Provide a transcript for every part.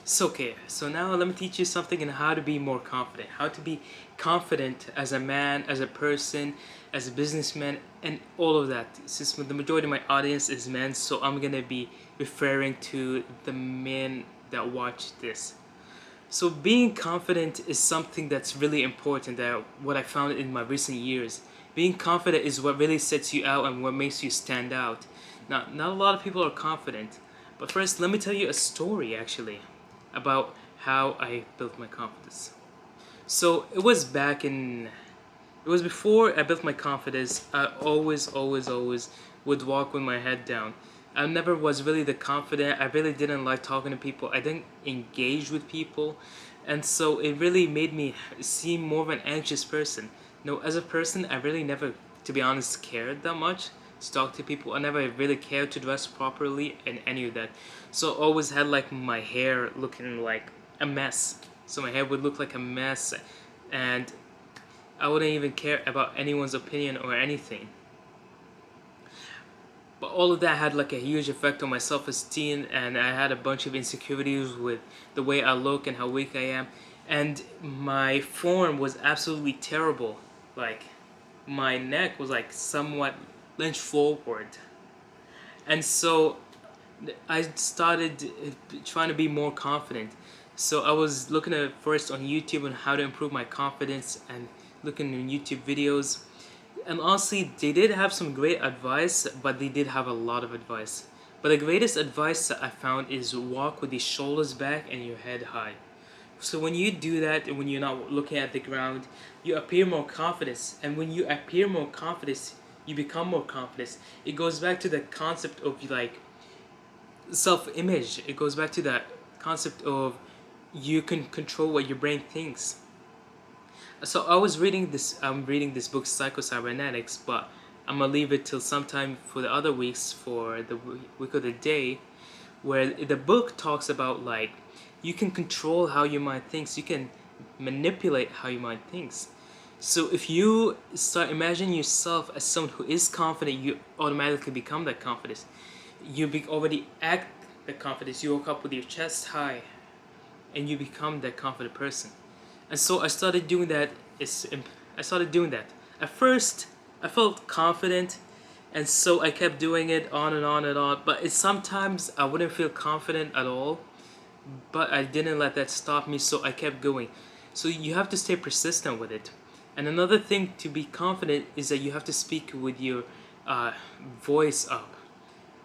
So now let me teach you something on how to be more confident. How to be confident as a man, as a person, as a businessman, and all of that. Since the majority of my audience is men, so I'm gonna be referring to the men that watch this. So being confident is something that's really important, that what I found in my recent years. Being confident is what really sets you out and what makes you stand out. Now, not a lot of people are confident, but first let me tell you a story actually about how I built my confidence. So it was before I built my confidence. I always would walk with my head down. I never was really the confident. I really didn't like talking to people. I didn't engage with people. And so it really made me seem more of an anxious person. No, as a person, I really never, to be honest, cared that much to talk to people. I never really cared to dress properly and any of that. So I always had like my hair looking like a mess. So my hair would look like a mess, and I wouldn't even care about anyone's opinion or anything. But all of that had like a huge effect on my self-esteem, and I had a bunch of insecurities with the way I look and how weak I am. And my form was absolutely terrible. Like, my neck was like somewhat lynched forward. And so I started trying to be more confident. So I was looking at first on YouTube on how to improve my confidence and looking in YouTube videos. And honestly, they did have some great advice, but they did have a lot of advice. But the greatest advice that I found is walk with your shoulders back and your head high. So when you do that and when you're not looking at the ground, you appear more confident. And when you appear more confident, you become more confident. It goes back to the concept of like self-image. It goes back to that concept of you can control what your brain thinks. So I'm reading this book, Psycho-Cybernetics, but I'm gonna leave it till sometime for the other weeks for the week of the day, where the book talks about like you can control how your mind thinks, you can manipulate how your mind thinks. So if you start imagining yourself as someone who is confident, you automatically become that confident. Already act the confidence. You woke up with your chest high, and you become that confident person. And so I started doing that. I started doing that. At first, I felt confident, and so I kept doing it on and on and on. But sometimes I wouldn't feel confident at all. But I didn't let that stop me, so I kept going. So you have to stay persistent with it. And another thing to be confident is that you have to speak with your uh, voice up.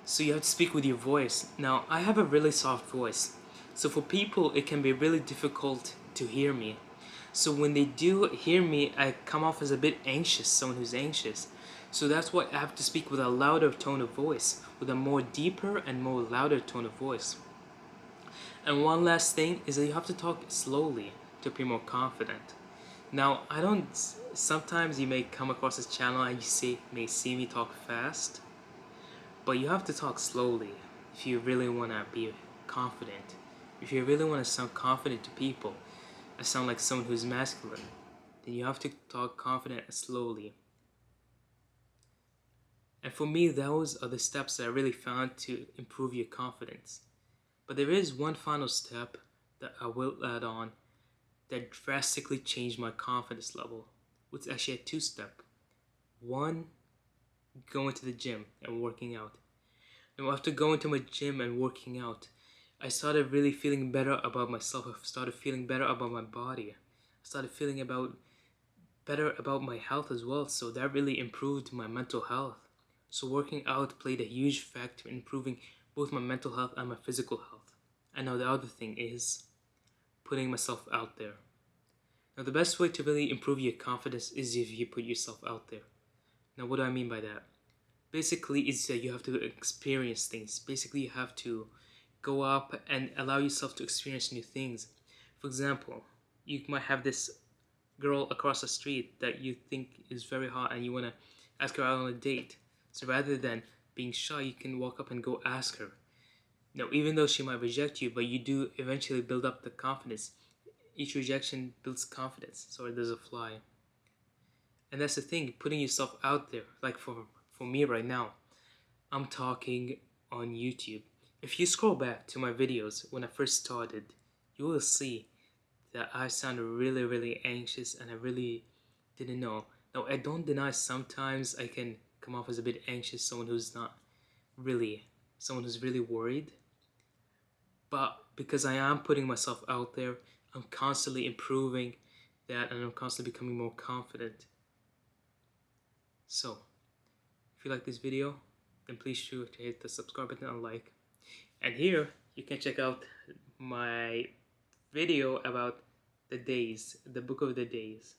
So you have to speak with your voice. Now, I have a really soft voice. So for people, it can be really difficult to hear me. So when they do hear me, I come off as a bit anxious, someone who's anxious. So that's why I have to speak with a louder tone of voice, with a more deeper and more louder tone of voice. And one last thing is that you have to talk slowly to be more confident. Now, I don't. Sometimes you may come across this channel and may see me talk fast, but you have to talk slowly if you really want to be confident. If you really want to sound confident to people and sound like someone who's masculine, then you have to talk confident and slowly. And for me, those are the steps that I really found to improve your confidence. But there is one final step that I will add on that drastically changed my confidence level. It's actually a two-step. One, going to the gym and working out. Now, after going to my gym and working out, I started really feeling better about myself. I started feeling better about my body. I started feeling better about my health as well. So that really improved my mental health. So working out played a huge factor in improving both my mental health and my physical health. And now the other thing is putting myself out there. Now the best way to really improve your confidence is if you put yourself out there. Now what do I mean by that? Basically, it's that you have to experience things. Basically, you have to go up and allow yourself to experience new things. For example, you might have this girl across the street that you think is very hot and you want to ask her out on a date. So rather than being shy, you can walk up and go ask her. Now, even though she might reject you, but you do eventually build up the confidence. Each rejection builds confidence. Sorry, there's a fly. And that's the thing, putting yourself out there. Like for me right now, I'm talking on YouTube. If you scroll back to my videos when I first started, you will see that I sounded really, really anxious and I really didn't know. Now, I don't deny sometimes I can come off as a bit anxious, someone who's not really, someone who's really worried. But because I am putting myself out there, I'm constantly improving that and I'm constantly becoming more confident. So, if you like this video, then please sure to hit the subscribe button and like. And here, you can check out my video about the days, the book of the days.